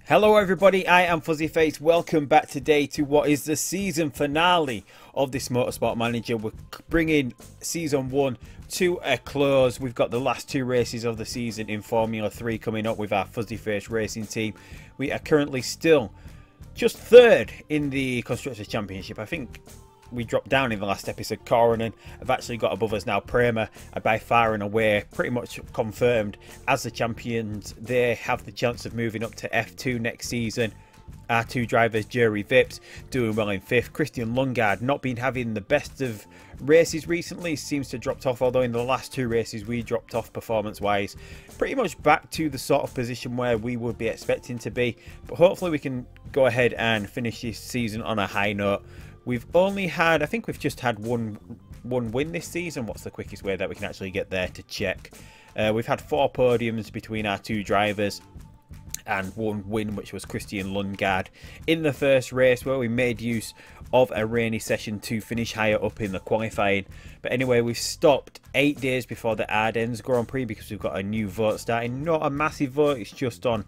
Hello everybody, I am FuzzyFace. Welcome back today to what is the season finale of this Motorsport Manager. We're bringing season 1 to a close. We've got the last two races of the season in Formula 3 coming up with our FuzzyFace Racing team. We are currently still just third in the Constructors' Championship. I think we dropped down in the last episode. Ardennes have actually got above us now. Prix are by far and away pretty much confirmed as the champions. They have the chance of moving up to F2 next season. Our two drivers, Jerry Vips, doing well in 5th. Christian Lundgaard not been having the best of races recently, seems to have dropped off, although in the last two races we dropped off performance wise. Pretty much back to the sort of position where we would be expecting to be, but hopefully we can go ahead and finish this season on a high note. We've only had, I think we've just had one win this season. What's the quickest way that we can actually get there to check? We've had 4 podiums between our two drivers and 1 win, which was Christian Lundgaard in the first race, where we made use of a rainy session to finish higher up in the qualifying. But anyway, we've stopped 8 days before the Ardennes Grand Prix because we've got a new vote starting. Not a massive vote, it's just on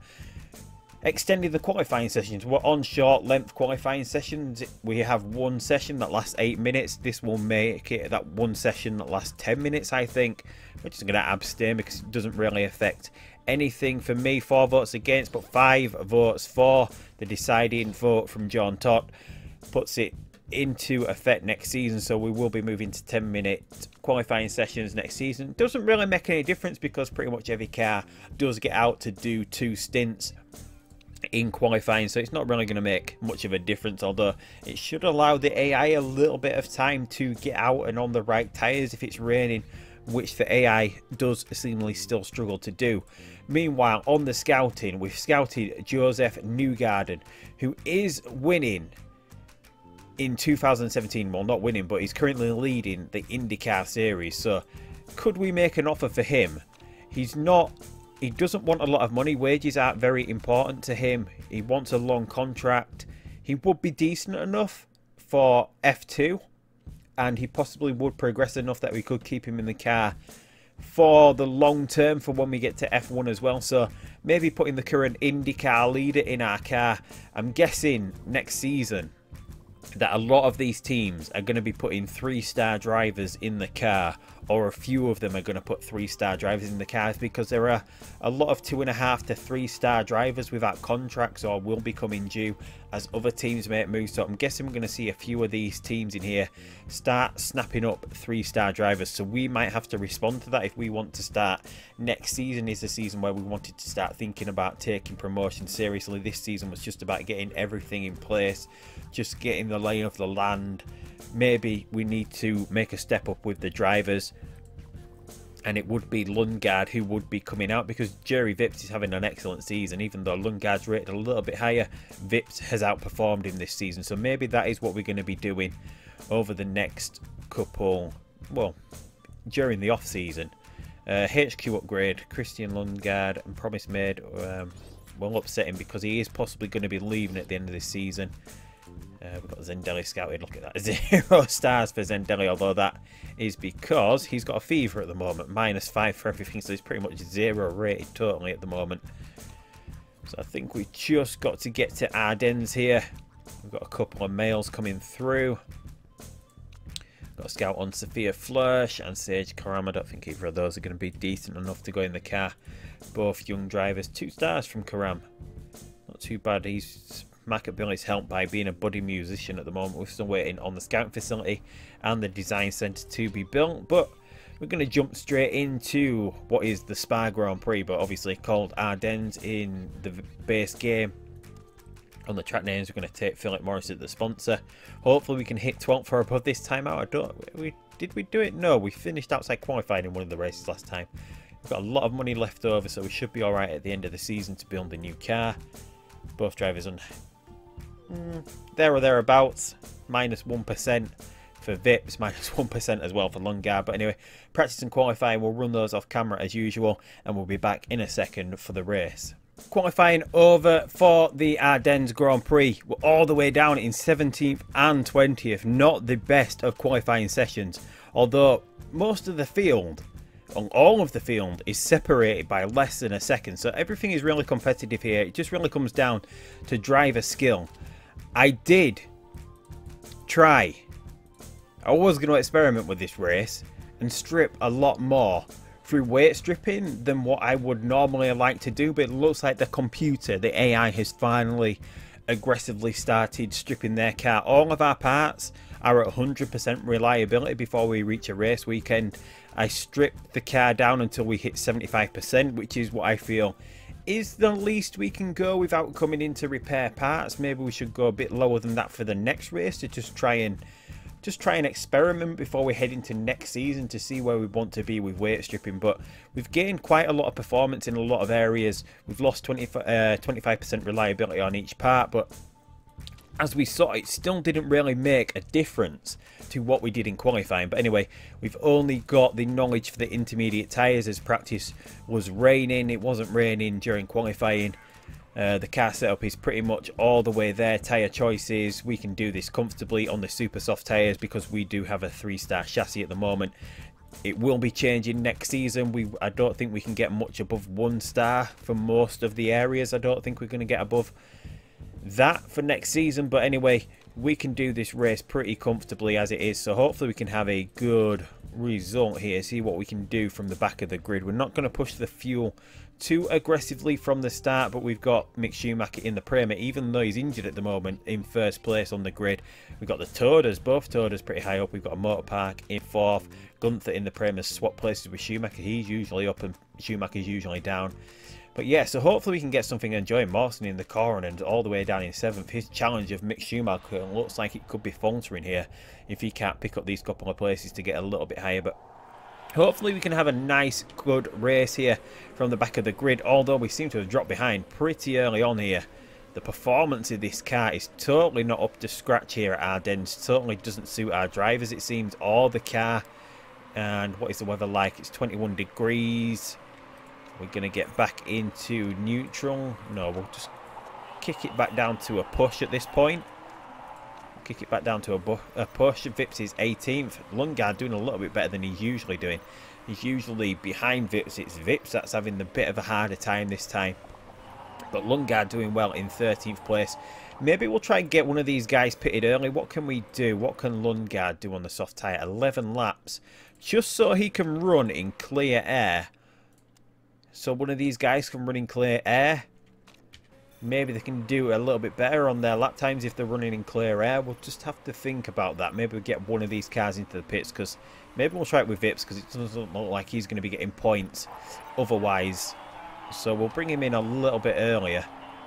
extending the qualifying sessions. We're on short length qualifying sessions. We have one session that lasts 8 minutes. This will make it that one session that lasts 10 minutes, I think. We're just going to abstain because it doesn't really affect anything for me. 4 votes against, but 5 votes for. The deciding vote from John Todd puts it into effect next season, so we will be moving to 10-minute qualifying sessions next season. Doesn't really make any difference because pretty much every car does get out to do 2 stints in qualifying, so it's not really going to make much of a difference, although it should allow the AI a little bit of time to get out and on the right tyres if it's raining, which the AI does seemingly still struggle to do. Meanwhile, on the scouting, we've scouted Joseph Newgarden, who is winning in 2017. Well, not winning, but he's currently leading the IndyCar series. So could we make an offer for him? He doesn't want a lot of money. Wages aren't very important to him. He wants a long contract. He would be decent enough for F2, and he possibly would progress enough that we could keep him in the car for the long term for when we get to F1 as well. So maybe putting the current IndyCar leader in our car. I'm guessing next season that a lot of these teams are going to be putting 3-star drivers in the car, or a few of them are going to put 3-star drivers in the cars, because there are a lot of 2.5 to 3-star drivers without contracts or will be coming due as other teams make moves. So I'm guessing we're going to see a few of these teams in here start snapping up 3-star drivers, so we might have to respond to that if we want to start. Next season is the season where we wanted to start thinking about taking promotion seriously. This season was just about getting everything in place, just getting the lay of the land. Maybe we need to make a step up with the drivers, and it would be Lundgaard who would be coming out, because Jerry Vips is having an excellent season. Even though Lundgaard's rated a little bit higher, Vips has outperformed him this season. So maybe that is what we're going to be doing over the next couple, well, during the off season. HQ upgrade, Christian Lundgaard, and promise made will upset him because he is possibly going to be leaving at the end of this season. We've got Zendelli scouted. Look at that, 0 stars for Zendelli, although that is because he's got a fever at the moment. -5 for everything, so he's pretty much 0 rated totally at the moment. So I think we just got to get to Ardennes here. We've got a couple of males coming through. Got a scout on Sophia Flörsch and Sage Karam. I don't think either of those are going to be decent enough to go in the car. Both young drivers. 2 stars from Karam. Not too bad. He's Maccabilly's helped by being a budding musician at the moment. We're still waiting on the scouting facility and the design centre to be built, but we're going to jump straight into what is the Spa Grand Prix, but obviously called Ardennes in the base game. On the track names, we're going to take Philip Morris as the sponsor. Hopefully we can hit 12th or above this time out. Did we do it? No, we finished outside qualifying in one of the races last time. We've got a lot of money left over, so we should be alright at the end of the season to build a new car. Both drivers on there or thereabouts. -1% for Vips, -1% as well for Lundgaard. But anyway, practice and qualifying, we'll run those off camera as usual, and we'll be back in a second for the race. Qualifying over for the Ardennes Grand Prix. We're all the way down in 17th and 20th. Not the best of qualifying sessions, although most of the field on all of the field is separated by less than a second. So everything is really competitive here. It just really comes down to driver skill. I did try. I was going to experiment with this race and strip a lot more through weight stripping than what I would normally like to do, but it looks like the computer, the AI, has finally aggressively started stripping their car. All of our parts are at 100% reliability before we reach a race weekend. I stripped the car down until we hit 75%, which is what I feel is the least we can go without coming in to repair parts. Maybe we should go a bit lower than that for the next race to just try and experiment before we head into next season to see where we want to be with weight stripping. But we've gained quite a lot of performance in a lot of areas. We've lost 25% reliability on each part, but as we saw, it still didn't really make a difference to what we did in qualifying. But anyway, we've only got the knowledge for the intermediate tyres as practice was raining. It wasn't raining during qualifying. The car setup is pretty much all the way there. Tyre choices, we can do this comfortably on the super soft tyres because we do have a 3-star chassis at the moment. It will be changing next season. I don't think we can get much above 1 star for most of the areas. I don't think we're going to get above that for next season. But anyway, we can do this race pretty comfortably as it is. So hopefully we can have a good result here. See what we can do from the back of the grid. We're not going to push the fuel too aggressively from the start, but we've got Mick Schumacher in the Prima, even though he's injured at the moment, in first place on the grid. We've got the Todas, both Todas pretty high up. We've got a Motor Park in 4th. Gunther in the Prima swap places with Schumacher. He's usually up and Schumacher's usually down. But yeah, so hopefully we can get something enjoying. Mawson in the corner and all the way down in 7th. His challenge of Mick Schumacher looks like it could be faltering here if he can't pick up these couple of places to get a little bit higher. But hopefully we can have a nice, good race here from the back of the grid, although we seem to have dropped behind pretty early on here. The performance of this car is totally not up to scratch here at Ardennes. Totally doesn't suit our drivers, it seems, or the car. And what is the weather like? It's 21 degrees. We're going to get back into neutral. No, we'll just kick it back down to a push at this point. Kick it back down to a push. Vips is 18th. Lundgaard doing a little bit better than he's usually doing. He's usually behind Vips. It's Vips that's having a bit of a harder time this time. But Lundgaard doing well in 13th place. Maybe we'll try and get one of these guys pitted early. What can we do? What can Lundgaard do on the soft tyre? 11 laps. Just so he can run in clear air. So one of these guys can run in clear air. Maybe they can do a little bit better on their lap times if they're running in clear air. We'll just have to think about that. Maybe we'll get one of these cars into the pits, because maybe we'll try it with Vips, because it doesn't look like he's going to be getting points otherwise. So we'll bring him in a little bit earlier.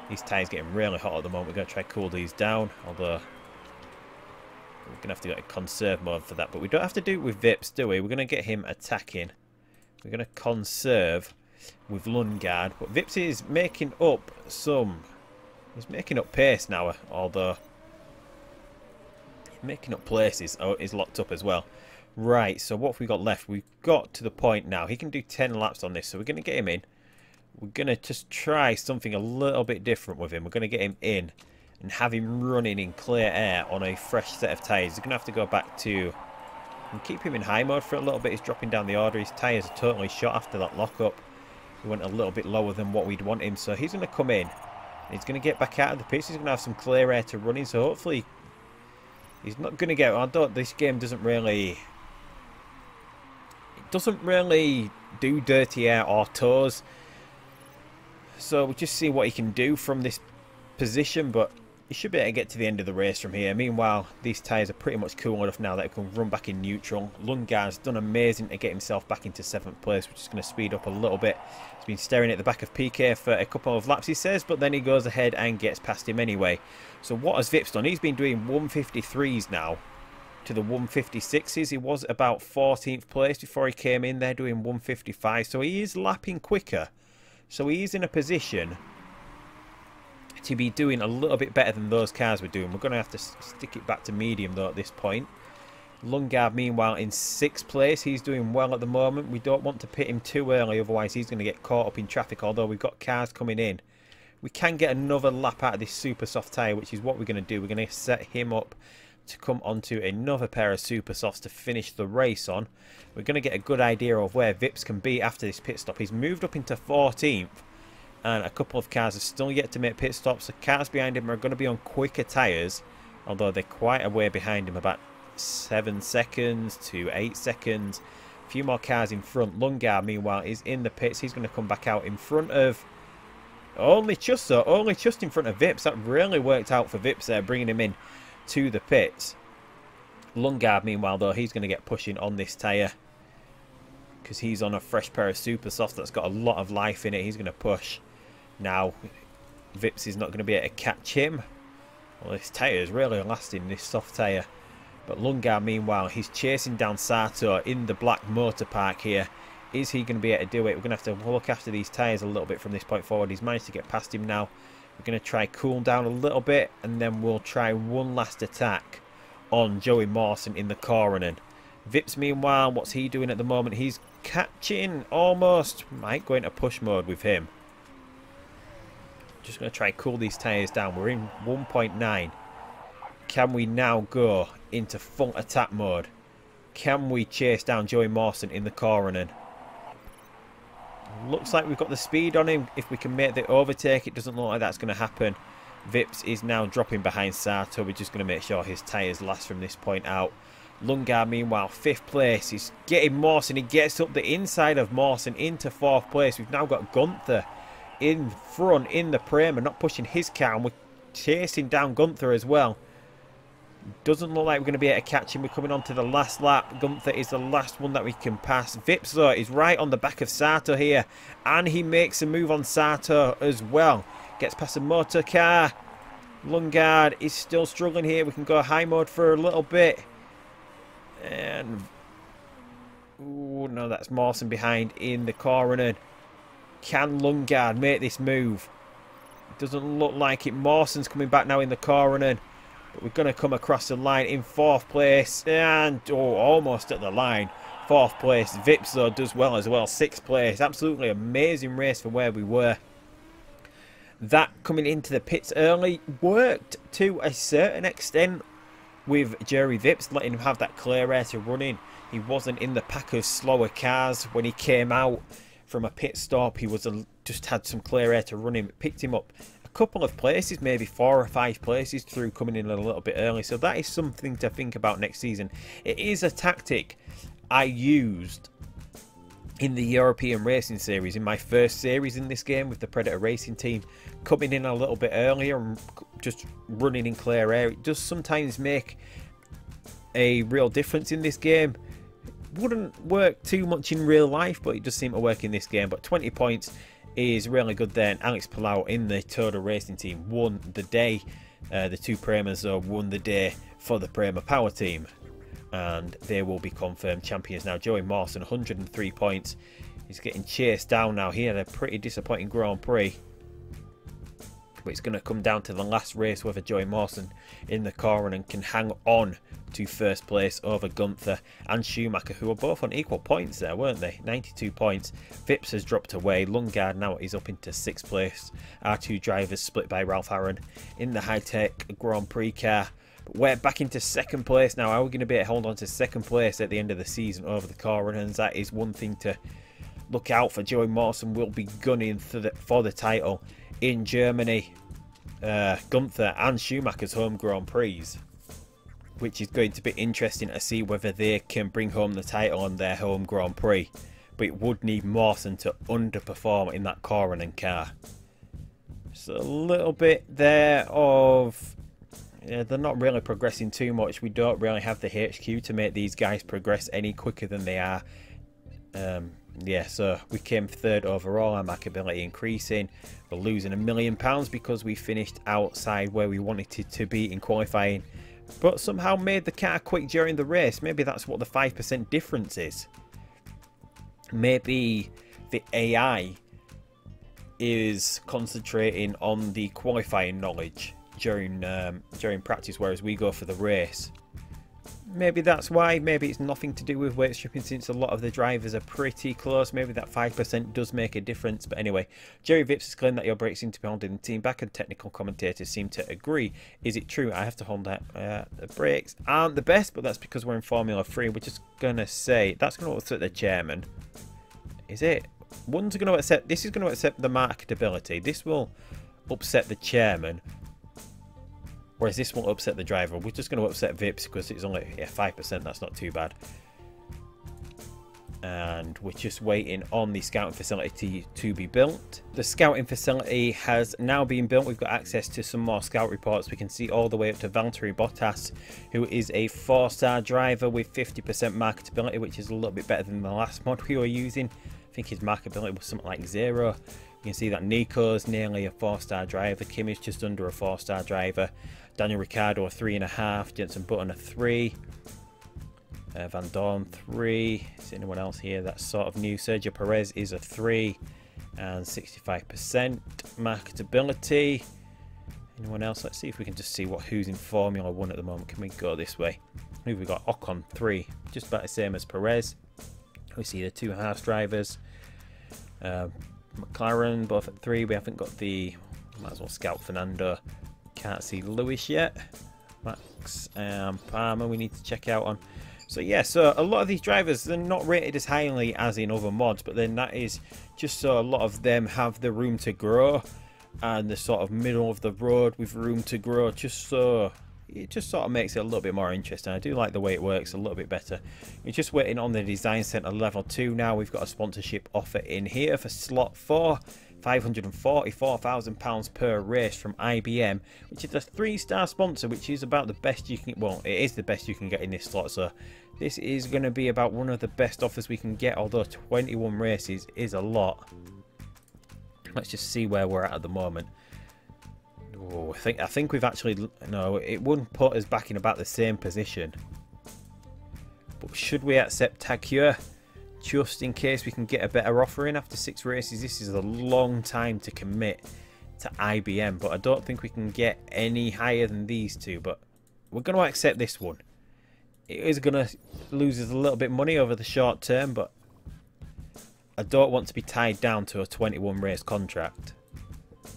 These tyres getting really hot at the moment. We're going to try to cool these down, although we're going to have to go to conserve mode for that. But we don't have to do it with Vips, do we? We're going to get him attacking. We're going to conserve with Lundgaard, but Vips is making up he's making up pace now, although making up places. Oh, he's locked up as well. Right, so what have we got left? We've got to the point now. He can do 10 laps on this, so we're going to get him in. We're going to just try something a little bit different with him. We're going to get him in and have him running in clear air on a fresh set of tyres. He's going to have to go back to and keep him in high mode for a little bit. He's dropping down the order. His tyres are totally shot after that lockup. He went a little bit lower than what we'd want him, so he's going to come in. He's going to get back out of the pits. He's going to have some clear air to run in, so hopefully he's not going to get... Although this game doesn't really... It doesn't really do dirty air or toes. So we'll just see what he can do from this position, but he should be able to get to the end of the race from here. Meanwhile, these tyres are pretty much cool enough now that he can run back in neutral. Lundgaard's done amazing to get himself back into 7th place, which is going to speed up a little bit. He's been staring at the back of PK for a couple of laps, he says, but then he goes ahead and gets past him anyway. So what has Vips done? He's been doing 153s now to the 156s. He was about 14th place before he came in there doing 155. So he is lapping quicker. So he is in a position to be doing a little bit better than those cars were doing. We're going to have to stick it back to medium though at this point. Lundgaard meanwhile in 6th place. He's doing well at the moment. We don't want to pit him too early, otherwise he's going to get caught up in traffic, although we've got cars coming in. We can get another lap out of this super soft tyre, which is what we're going to do. We're going to set him up to come onto another pair of super softs to finish the race on. We're going to get a good idea of where Vips can be after this pit stop. He's moved up into 14th, and a couple of cars are still yet to make pit stops. The cars behind him are going to be on quicker tyres, although they're quite a way behind him, about 7 seconds to 8 seconds. A few more cars in front. Lundgaard, meanwhile, is in the pits. He's going to come back out in front of... only just in front of Vips. That really worked out for Vips there, bringing him in to the pits. Lundgaard, meanwhile, though, he's going to get pushing on this tyre because he's on a fresh pair of super softs that's got a lot of life in it. He's going to push. Now, Vips is not going to be able to catch him. Well, this tyre is really lasting, this soft tyre. But Lundgaard, meanwhile, he's chasing down Sato in the black motor park here. Is he going to be able to do it? We're going to have to look after these tyres a little bit from this point forward. He's managed to get past him now. We're going to try cool down a little bit, and then we'll try one last attack on Joey Mawson in the Coronen. Vips, meanwhile, what's he doing at the moment? He's catching almost. Might go into push mode with him. Just going to try cool these tyres down. We're in 1.9. Can we now go into full attack mode? Can we chase down Joey Mawson in the Coronen? Looks like we've got the speed on him. If we can make the overtake, it doesn't look like that's going to happen. Vips is now dropping behind Sato. We're just going to make sure his tyres last from this point out. Lundgaard, meanwhile, 5th place. He's getting Mawson. He gets up the inside of Mawson into 4th place. We've now got Gunther in front in the Prema, not pushing his car, and we're chasing down Gunther as well. Doesn't look like we're going to be able to catch him. We're coming on to the last lap. Gunther is the last one that we can pass. Vips, though, is right on the back of Sato here, and he makes a move on Sato as well. Gets past a motor car. Lundgaard is still struggling here. We can go high mode for a little bit. And... ooh, no, that's Mawson behind in the Coronen. Can Lundgaard make this move? Doesn't look like it. Mawson's coming back now in the Coronen. But we're going to come across the line in 4th place. And, oh, almost at the line. 4th place. Vips, though, does well as well. 6th place. Absolutely amazing race from where we were. That coming into the pits early worked to a certain extent with Jerry Vips, letting him have that clear air to run in. He wasn't in the pack of slower cars when he came out from a pit stop. He was just had some clear air to run him. It picked him up a couple of places, maybe 4 or 5 places through coming in a little bit early. So that is something to think about next season. It is a tactic I used in the European Racing Series, in my first series in this game with the Predator Racing team, coming in a little bit earlier and just running in clear air. It does sometimes make a real difference in this game. Wouldn't work too much in real life, but it does seem to work in this game. But 20 points is really good there. And Alex Palau in the Total Racing team won the day. The 2 Premas won the day for the Prema Power team, and they will be confirmed champions now. Joey Mawson, 103 points. He's getting chased down now. He had a pretty disappointing Grand Prix, but it's going to come down to the last race whether Joey Mawson in the Coronen can hang on to 1st place over Gunther and Schumacher, who were both on equal points there, weren't they? 92 points. Vips has dropped away. Lundgaard now is up into 6th place. Our 2 drivers split by Ralph Aaron in the high-tech Grand Prix car. But we're back into 2nd place now. Are we going to be able to hold on to 2nd place at the end of the season over the Coronens? That is one thing to look out for. Joey Mawson will be gunning for the title in Germany. Gunther and Schumacher's home Grand Prix, which is going to be interesting to see whether they can bring home the title on their home Grand Prix. But it would need Mawson to underperform in that Coronen car. So a little bit there of... yeah, they're not really progressing too much. We don't really have the HQ to make these guys progress any quicker than they are. Yeah, so we came 3rd overall. Our markability increasing. We're losing £1 million because we finished outside where we wanted it to be in qualifying, but somehow made the car quick during the race. Maybe that's what the 5% difference is. Maybe the AI is concentrating on the qualifying knowledge during practice, whereas we go for the race. Maybe that's why. Maybe it's nothing to do with weight stripping, since a lot of the drivers are pretty close. Maybe that 5% does make a difference. But anyway, Jerry Vips has claimed that your brakes seem to be holding the team back, and technical commentators seem to agree. Is it true? I have to hold that. The brakes aren't the best, but that's because we're in Formula 3. We're just going to say that's going to upset the chairman. Is it? One's going to accept. This is going to accept the marketability. This will upset the chairman. Whereas this won't upset the driver. We're just going to upset Vips because it's only 5%. That's not too bad. And we're just waiting on the scouting facility to be built. The scouting facility has now been built. We've got access to some more scout reports. We can see all the way up to Valtteri Bottas, who is a 4-star driver with 50% marketability, which is a little bit better than the last mod we were using. I think his marketability was something like 0. You can see that Nico's nearly a 4-star driver. Kim is just under a 4-star driver. Daniel Ricciardo a 3.5. Jenson Button a 3. Van Dorn 3. Is there anyone else here that's sort of new? Sergio Perez is a 3 and 65% marketability. Anyone else? Let's see if we can just see who's in Formula 1 at the moment. Can we go this way? Who we got? Ocon 3, just about the same as Perez. We see the 2 Haas drivers. McLaren both at 3. We haven't got the. Might as well scout Fernando. Can't see Lewis yet. Max and Palmer we need to check out on. So yeah, so a lot of these drivers, they're not rated as highly as in other mods, but then that is just so a lot of them have the room to grow, and the sort of middle of the road with room to grow, just so it just sort of makes it a little bit more interesting. I do like the way it works a little bit better. We're just waiting on the design center level 2 now. We've got a sponsorship offer in here for slot 4. £544,000 per race from IBM, which is a 3-star sponsor, which is about the best you can, well, it is the best you can get in this slot. So this is going to be about one of the best offers we can get, although 21 races is a lot. Let's just see where we're at the moment. Oh, I think we've actually, no, it wouldn't put us back in about the same position. But should we accept Takure? Just in case we can get a better offer in after 6 races. This is a long time to commit to IBM, but I don't think we can get any higher than these two. But we're going to accept this one. It is going to lose us a little bit of money over the short term, but I don't want to be tied down to a 21 race contract.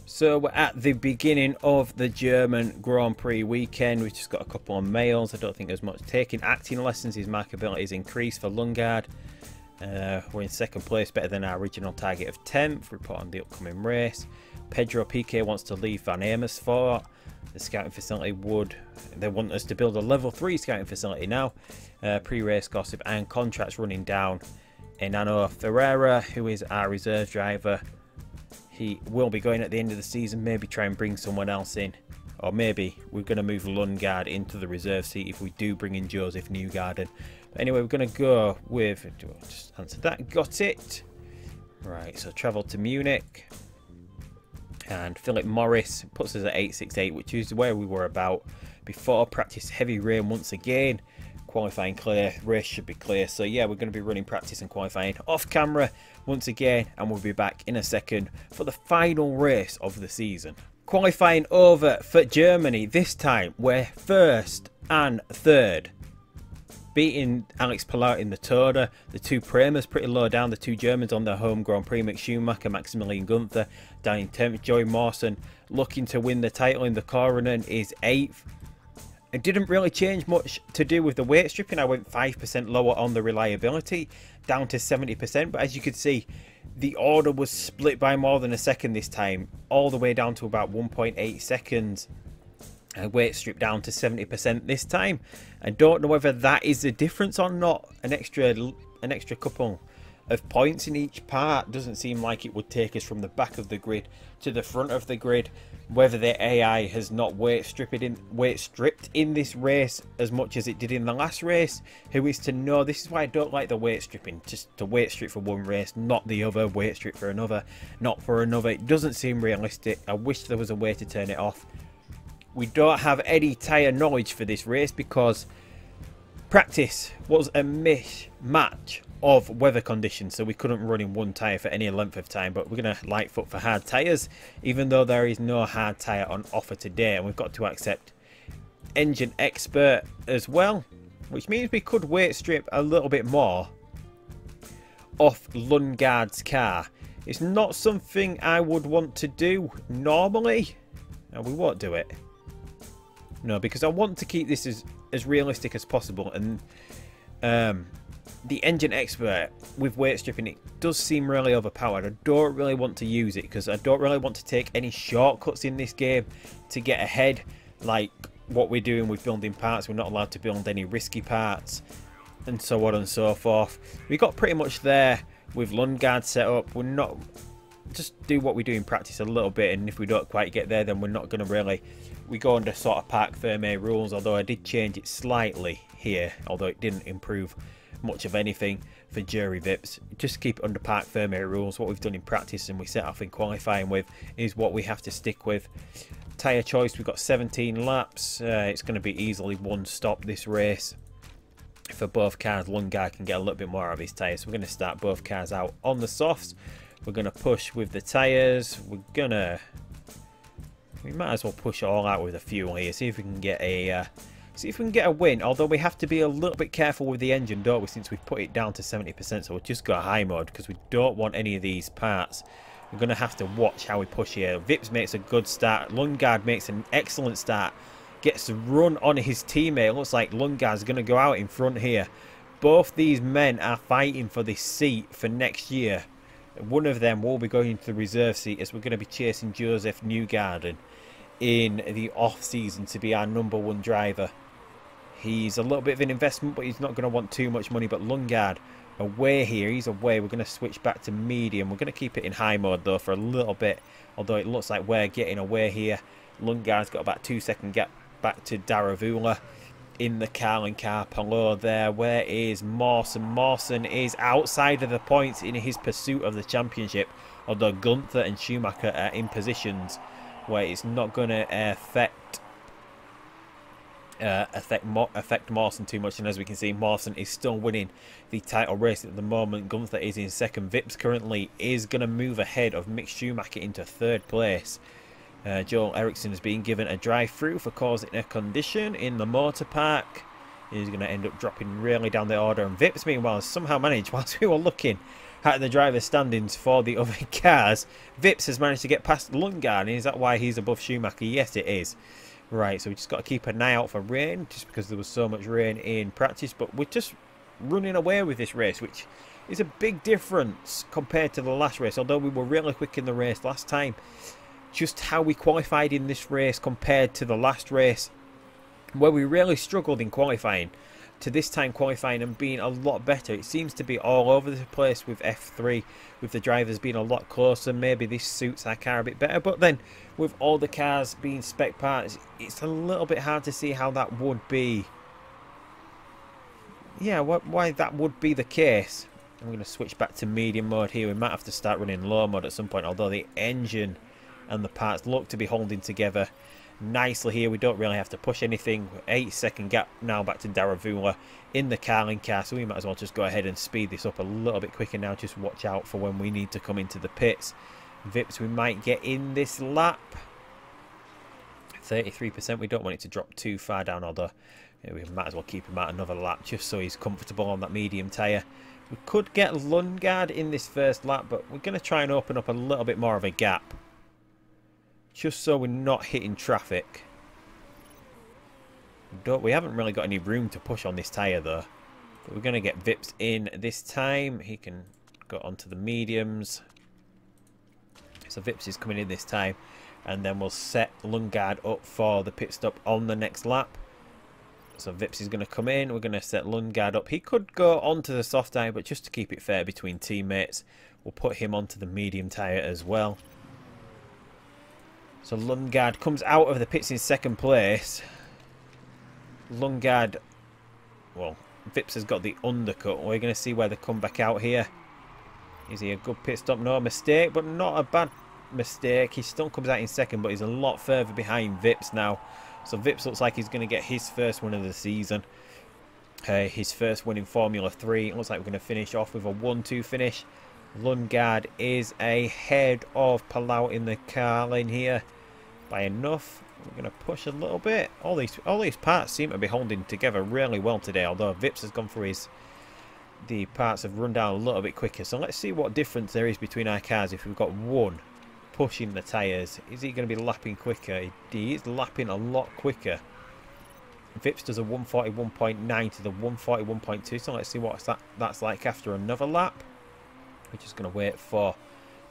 So we're at the beginning of the German Grand Prix weekend. We've just got a couple of males. I don't think there's much taking. Acting lessons, his marketability is increased for Lundgaard. We're in 2nd place, better than our original target of 10th. Report on the upcoming race. Pedro Piquet wants to leave Van Amersfoort. The scouting facility they want us to build a level 3 scouting facility now. Pre-race gossip and contracts running down. Enano Ferreira, who is our reserve driver, he will be going at the end of the season. Maybe try and bring someone else in, or maybe we're going to move Lundgaard into the reserve seat if we do bring in Joseph Newgarden. Anyway, we're going to go with, just answer that, got it. Right, so travel to Munich. And Philip Morris puts us at 868, which is where we were about before. Practice heavy rain once again. Qualifying clear, race should be clear. So yeah, we're going to be running practice and qualifying off camera once again. And we'll be back in a second for the final race of the season. Qualifying over for Germany. This time we're 1st and 3rd. Beating Alex Palau in the Toda. The 2 Premas pretty low down. The 2 Germans on their home Grand Prix. Mick Schumacher, Maximilian Gunther down in 10th. Joey Mawson looking to win the title in the Coronen is 8th. It didn't really change much to do with the weight stripping. I went 5% lower on the reliability, down to 70%. But as you could see, the order was split by more than a second this time. All the way down to about 1.8 seconds. Weight stripped down to 70% this time. I don't know whether that is the difference or not. An extra couple of points in each part doesn't seem like it would take us from the back of the grid to the front of the grid. Whether the AI has not weight stripped in this race as much as it did in the last race, who is to know? This is why I don't like the weight stripping. Just to weight strip for one race, not the other. Weight strip for another, not for another. It doesn't seem realistic. I wish there was a way to turn it off. We don't have any tyre knowledge for this race because practice was a mismatch of weather conditions, so we couldn't run in one tyre for any length of time. But we're going to light foot for hard tyres, even though there is no hard tyre on offer today. And we've got to accept engine expert as well. which means we could weight strip a little bit more off Lundgaard's car. It's not something I would want to do normally. No, we won't do it. No, because I want to keep this as realistic as possible. And the engine expert with weight stripping, it does seem really overpowered. I don't really want to use it because I don't really want to take any shortcuts in this game to get ahead, like what we're doing with building parts. We're not allowed to build any risky parts and so on and so forth. We got pretty much there with Lundgaard set up. We're not just do what we do in practice a little bit, and if we don't quite get there, then we're not going to really, we go under sort of Parc Fermé rules, although I did change it slightly here, although it didn't improve much of anything for jury VIPs. Just keep it under Parc Fermé rules. What we've done in practice and we set off in qualifying with is what we have to stick with. Tyre choice, we've got 17 laps. It's going to be easily one stop this race for both cars. Lundgaard can get a little bit more out of his tyres, so we're going to start both cars out on the softs. We're going to push with the tyres. We might as well push it all out with the fuel here. See if we can get a win. Although we have to be a little bit careful with the engine, don't we? Since we've put it down to 70%, so we'll just go high mode because we don't want any of these parts. We're going to have to watch how we push here. Vips makes a good start. Lundgaard makes an excellent start. Gets the run on his teammate. Looks like Lundgaard's going to go out in front here. Both these men are fighting for this seat for next year. One of them will be going to the reserve seat as we're going to be chasing Joseph Newgarden in the off-season to be our #1 driver. He's a little bit of an investment, but he's not going to want too much money. But Lundgaard away here. He's away. We're going to switch back to medium. We're going to keep it in high mode, though, for a little bit. Although it looks like we're getting away here. Lundgaard's got about 2-second gap back to Daravula in the Carlin car below there. Where is Mawson? Mawson is outside of the points in his pursuit of the championship. Although Gunther and Schumacher are in positions where it's not going to affect Mawson too much. And as we can see, Mawson is still winning the title race at the moment. Gunther is in second. Vips currently is going to move ahead of Mick Schumacher into third place. Joel Eriksson is being given a drive-through for causing a condition in the motor park. He's going to end up dropping really down the order. And Vips, meanwhile, has somehow managed, whilst we were looking at the driver's standings for the other cars, Vips has managed to get past Lundgaard. Is that why he's above Schumacher? Yes, it is. Right, so we just got to keep an eye out for rain, just because there was so much rain in practice. But we're just running away with this race, which is a big difference compared to the last race. Although we were really quick in the race last time, just how we qualified in this race compared to the last race, where we really struggled in qualifying, to this time qualifying and being a lot better. It seems to be all over the place with F3, with the drivers being a lot closer. Maybe this suits our car a bit better, but then with all the cars being spec parts, it's a little bit hard to see how that would be. Yeah, why that would be the case. I'm going to switch back to medium mode here. We might have to start running low mode at some point, although the engine and the parts look to be holding together nicely here. We don't really have to push anything. 8-second gap now back to Daravula in the Carlin car, so we might as well just go ahead and speed this up a little bit quicker now. Just watch out for when we need to come into the pits. Vips, we might get in this lap. 33%. We don't want it to drop too far down, although we might as well keep him out another lap just so he's comfortable on that medium tyre. We could get Lundgaard in this first lap, but we're going to try and open up a little bit more of a gap, just so we're not hitting traffic. We haven't really got any room to push on this tyre though. But we're going to get Vips in this time. He can go onto the mediums. So Vips is coming in this time. And then we'll set Lundgaard up for the pit stop on the next lap. So Vips is going to come in. We're going to set Lundgaard up. He could go onto the soft tyre, but just to keep it fair between teammates, we'll put him onto the medium tyre as well. So Lundgaard comes out of the pits in second place. Lundgaard, well, Vips has got the undercut. We're going to see where they come back out here. Is he a good pit stop? No, mistake, but not a bad mistake. He still comes out in second, but he's a lot further behind Vips now. So Vips looks like he's going to get his first win of the season. His first win in Formula 3. It looks like we're going to finish off with a 1-2 finish. Lundgaard is ahead of Palau in the Carlin here. by enough. We're going to push a little bit. All these parts seem to be holding together really well today, although Vips has gone through the parts have run down a little bit quicker. So let's see what difference there is between our cars if we've got one pushing the tyres. Is he going to be lapping quicker? He is lapping a lot quicker. Vips does a 141.9 to the 141.2, so let's see what that's like after another lap. We're just going to wait for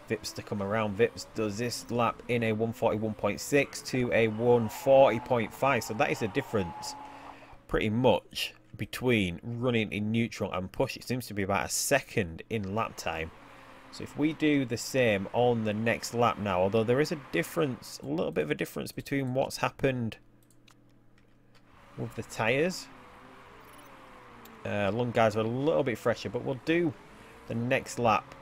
Vips to come around. Vips does this lap in a 141.6 to a 140.5, so that is a difference pretty much between running in neutral and push. It seems to be about a second in lap time. So if we do the same on the next lap now, although there is a difference, a little bit of a difference between what's happened with the tyres. Lung guards are a little bit fresher, but we'll do the next lap.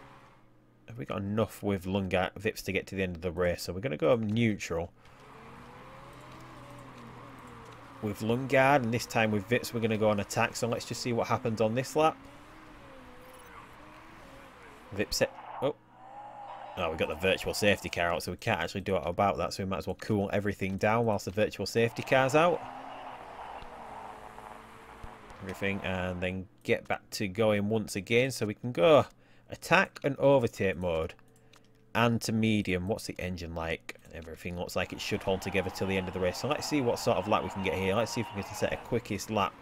Have we got enough with Vips to get to the end of the race? So we're going to go neutral with Lungard, and this time with Vips we're going to go on attack. So let's just see what happens on this lap. Vips oh, we got the virtual safety car out, so we can't actually do it about that, so we might as well cool everything down whilst the virtual safety car's out. Everything, and then get back to going once again, so we can go attack and overtake mode and to medium. What's the engine like? Everything looks like it should hold together till the end of the race, so let's see what sort of lap we can get here. Let's see if we can set a quickest lap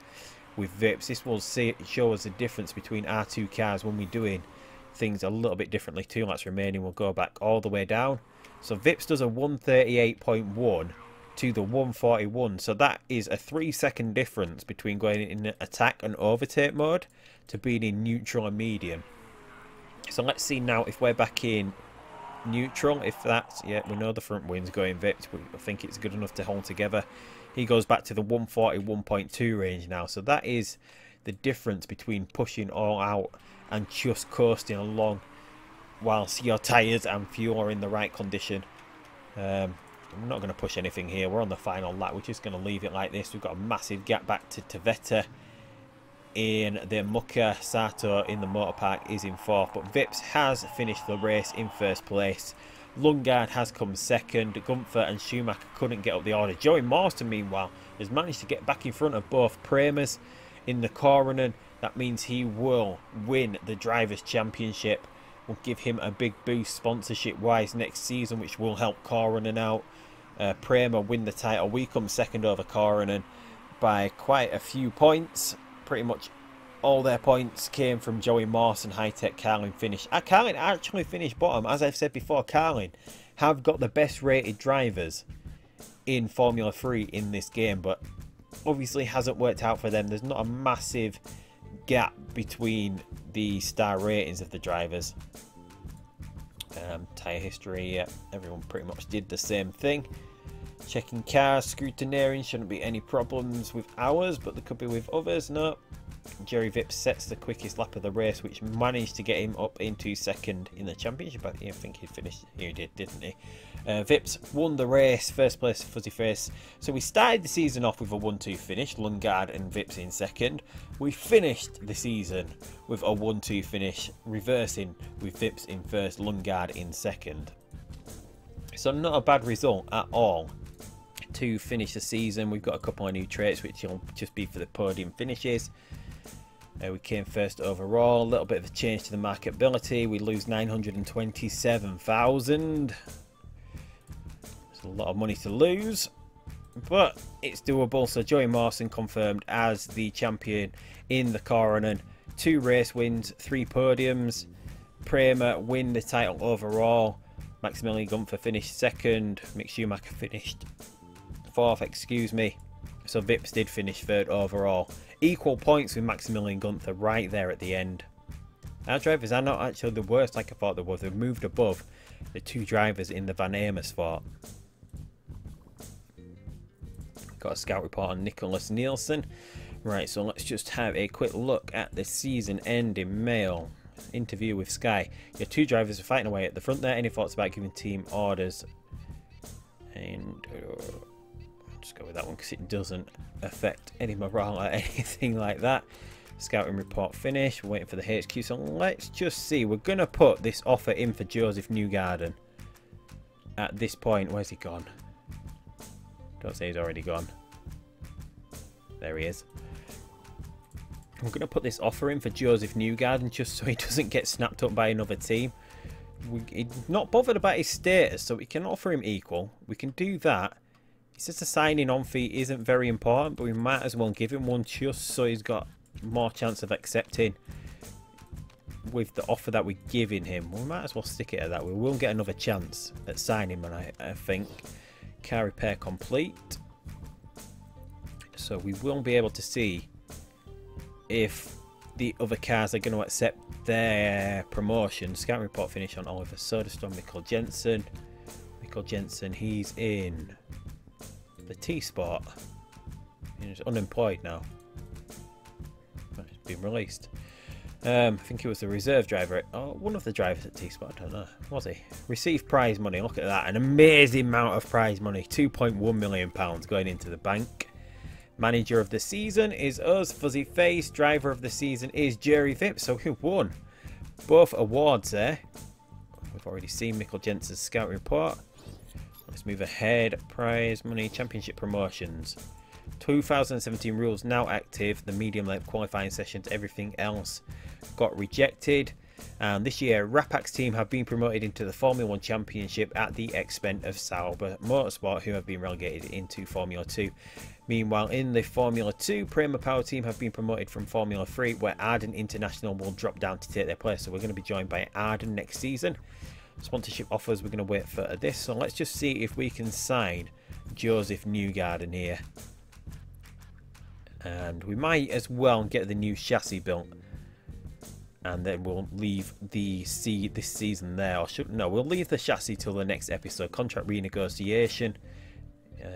with Vips. This will show us the difference between our two cars when we're doing things a little bit differently. 2 laps remaining, we'll go back all the way down. So Vips does a 138.1 to the 141, so that is a 3-second difference between going in attack and overtake mode to being in neutral and medium. So let's see now if we're back in neutral. If that's, yeah, we know the front wind's going Vips, but I think it's good enough to hold together. He goes back to the 141.2 range now, so that is the difference between pushing all out and just coasting along whilst your tyres and fuel are in the right condition. I'm not going to push anything here. We're on the final lap. We're just going to leave it like this. We've got a massive gap back to Tavetta in the Mucka. Sato in the motor park is in 4th, but Vips has finished the race in 1st place. Lungard has come 2nd. Gunther and Schumacher couldn't get up the order. Joey Marston, meanwhile, has managed to get back in front of both Premers in the Coronen. That means he will win the Drivers' Championship. Will give him a big boost sponsorship-wise next season, which will help Coronen out. Prema win the title. We come 2nd over Coronen by quite a few points. Pretty much all their points came from Joey Morse and High-Tech. Carlin finished. Carlin actually finished bottom. As I've said before, Carlin have got the best rated drivers in Formula 3 in this game, but obviously hasn't worked out for them. There's not a massive gap between the star ratings of the drivers. Tyre history, yeah, everyone pretty much did the same thing. Checking cars, scrutineering, shouldn't be any problems with ours, but there could be with others. No. Jerry Vips sets the quickest lap of the race, which managed to get him up into 2nd in the championship. I think he finished, he did, didn't he? Vips won the race, 1st place FuzzyFace. So we started the season off with a 1-2 finish, Lungard and Vips in 2nd. We finished the season with a 1-2 finish, reversing with Vips in 1st, Lungard in 2nd. So not a bad result at all to finish the season. We've got a couple of new traits, which will just be for the podium finishes. We came 1st overall. A little bit of a change to the marketability. We lose 927,000. It's a lot of money to lose, but it's doable. So Joey Mawson confirmed as the champion in the Coronen. 2 race wins, 3 podiums. Prema win the title overall. Maximilian Gunther finished 2nd. Mick Schumacher finished 4th, excuse me. So Vips did finish 3rd overall. Equal points with Maximilian Gunther right there at the end. Our drivers are not actually the worst like I thought they were. They've moved above the 2 drivers in the Van Amersfoort. Got a scout report on Nicholas Nielsen. Right, so let's just have a quick look at the season-ending mail. Interview with Sky. Your 2 drivers are fighting away at the front there. Any thoughts about giving team orders? And just go with that one because it doesn't affect any morale or anything like that. Scouting report finished. We're waiting for the HQ. So let's just see. We're going to put this offer in for Joseph Newgarden. At this point, where's he gone? Don't say he's already gone. There he is. I'm going to put this offer in for Joseph Newgarden just so he doesn't get snapped up by another team. He's not bothered about his status, so we can offer him equal. We can do that. He says the signing on fee isn't very important, but we might as well give him one just so he's got more chance of accepting with the offer that we're giving him. We might as well stick it at that. We will get another chance at signing him, I think. Car repair complete. So we will be able to see if the other cars are going to accept their promotion. Scout report finish on Oliver Soderstrom, Mikkel Jensen. Mikkel Jensen, he's in the T-Sport. He's unemployed now. He's been released. I think he was the reserve driver. One of the drivers at T-Sport, I don't know. Was he? Received prize money. Look at that. An amazing amount of prize money. £2.1 million going into the bank. Manager of the season is us, FuzzyFace. Driver of the season is Jerry Vipp. So who won both awards there? We've already seen Mikkel Jensen's scout report. Let's move ahead. Prize money, championship promotions. 2017 rules now active. The medium length qualifying sessions, everything else got rejected. And this year, Rapak's team have been promoted into the Formula 1 Championship at the expense of Sauber Motorsport, who have been relegated into Formula 2. Meanwhile, in the Formula 2, Prima Power team have been promoted from Formula 3, where Ardennes International will drop down to take their place. So we're going to be joined by Ardennes next season. Sponsorship offers, we're going to wait for this. So let's just see if we can sign Joseph Newgarden here. And we might as well get the new chassis built. And then we'll leave this season there. Or no, we'll leave the chassis till the next episode. Contract renegotiation.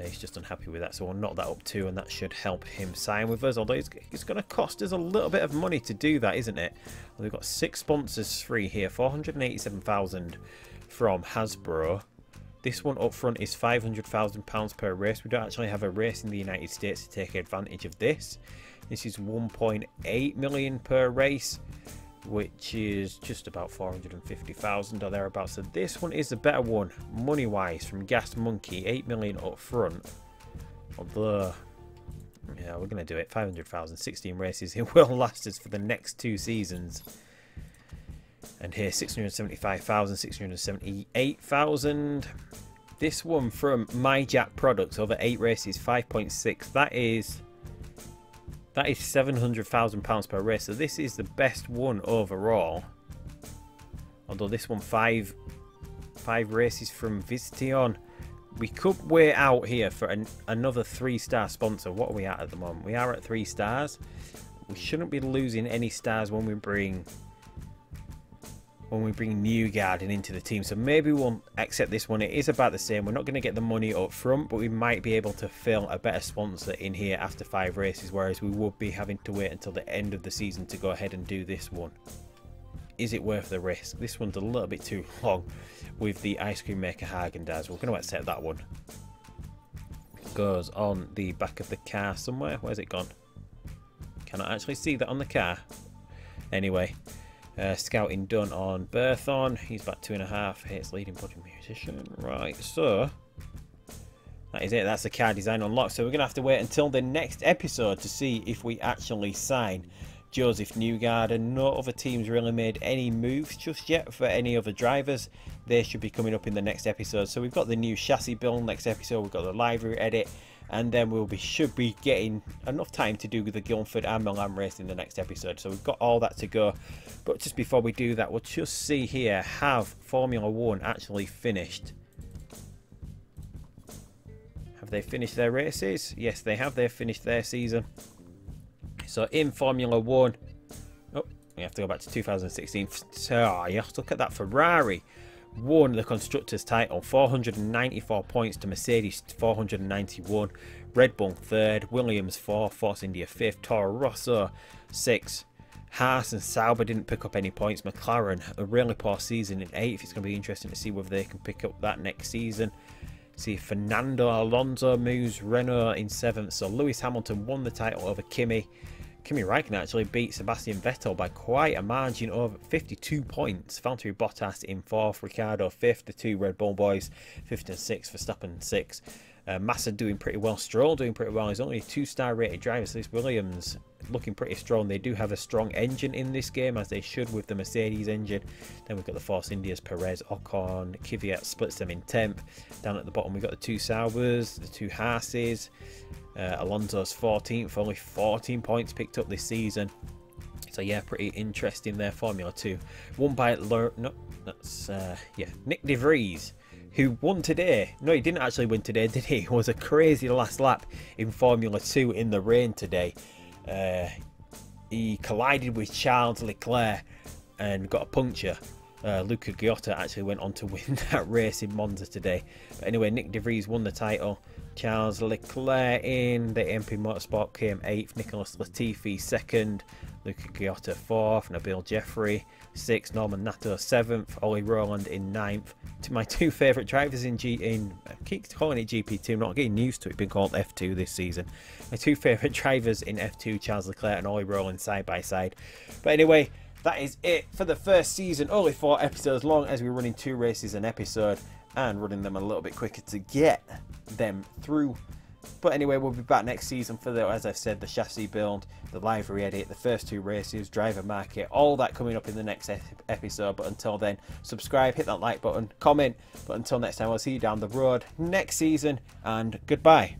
He's just unhappy with that, so we'll knock that up too, and that should help him sign with us. Although it's going to cost us a little bit of money to do that, isn't it? Well, we've got 6 sponsors free here. 487,000 from Hasbro. This one up front is £500,000 per race. We don't actually have a race in the United States to take advantage of this. This is 1.8 million per race, which is just about 450,000 or thereabouts. So this one is the better one money wise from Gas Monkey. 8 million up front, although yeah, we're going to do it. 500,000, 16 races. It will last us for the next 2 seasons. And here 675,000, 678,000. This one from MyJack Products, over 8 races, 5.6. That is £700,000 per race. So this is the best one overall. Although this one, five races from Visteon. We could wait out here for another 3-star sponsor. What are we at the moment? We are at 3 stars. We shouldn't be losing any stars when we bring Newgarden into the team. So maybe we'll accept this one. It is about the same. We're not going to get the money up front, but we might be able to fill a better sponsor in here after 5 races, whereas we would be having to wait until the end of the season to go ahead and do this one. Is it worth the risk? This one's a little bit too long with the ice cream maker Haagen-Dazs. We're going to accept that one. It goes on the back of the car somewhere. Where's it gone? Cannot actually see that on the car. Anyway, scouting done on Berthon. He's back 2.5 hits, leading podium musician. Right, so that is it. That's the car design unlocked. So we're going to have to wait until the next episode to see if we actually sign Joseph Newgarden. No other teams really made any moves just yet for any other drivers. They should be coming up in the next episode. So we've got the new chassis build next episode. We've got the livery edit. And then should be getting enough time to do the Guildford and Milan race in the next episode. So we've got all that to go. But just before we do that, we'll just see here, have Formula 1 actually finished? Have they finished their races? Yes, they have. They've finished their season. So in Formula 1, we have to go back to 2016. So you have to look at that. Ferrari won the Constructors' title, 494 points to Mercedes 491. Red Bull 3rd, Williams 4th, Force India 5th, Toro Rosso 6th. Haas and Sauber didn't pick up any points. McLaren, a really poor season, in 8th. It's going to be interesting to see whether they can pick up that next season. See, Fernando Alonso moves Renault in 7th. So Lewis Hamilton won the title over Kimi. Kimi Räikkönen actually beat Sebastian Vettel by quite a margin, over 52 points. Valtteri Bottas in 4th, Ricciardo 5th, the 2 Red Bull boys 5th and 6th, Verstappen 6th. Massa doing pretty well, Stroll doing pretty well. He's only a 2-star rated driver, so this Williams looking pretty strong. They do have a strong engine in this game, as they should with the Mercedes engine. Then we've got the Force Indias, Perez, Ocon, Kvyat splits them in 10th. Down at the bottom we've got the 2 Saubers, the 2 Haases, Alonso's 14th, only 14 points picked up this season. So yeah, pretty interesting there. Formula 2 won by Nick De Vries, who won today. No, he didn't actually win today, did he? It was a crazy last lap in Formula 2 in the rain today. He collided with Charles Leclerc and got a puncture. Luca Giotta actually went on to win that race in Monza today. But anyway, Nick De Vries won the title. Charles Leclerc in the MP Motorsport came 8th. Nicholas Latifi 2nd. Luca Giotta 4th. Nabil Jeffrey 6th. Norman Nato 7th. Ollie Rowland in 9th. To my 2 favourite drivers in I keep calling it GP2. I'm not getting used to it being called F2 this season. My 2 favourite drivers in F2, Charles Leclerc and Ollie Rowland side by side. But anyway, that is it for the first season. Only 4 episodes long, as we're running 2 races an episode and running them a little bit quicker to get them through. But anyway, we'll be back next season for the, as I've said, the chassis build, the livery edit, the first 2 races, driver market, all that coming up in the next episode. But until then, subscribe, hit that like button, comment. But until next time, I'll see you down the road next season, and goodbye.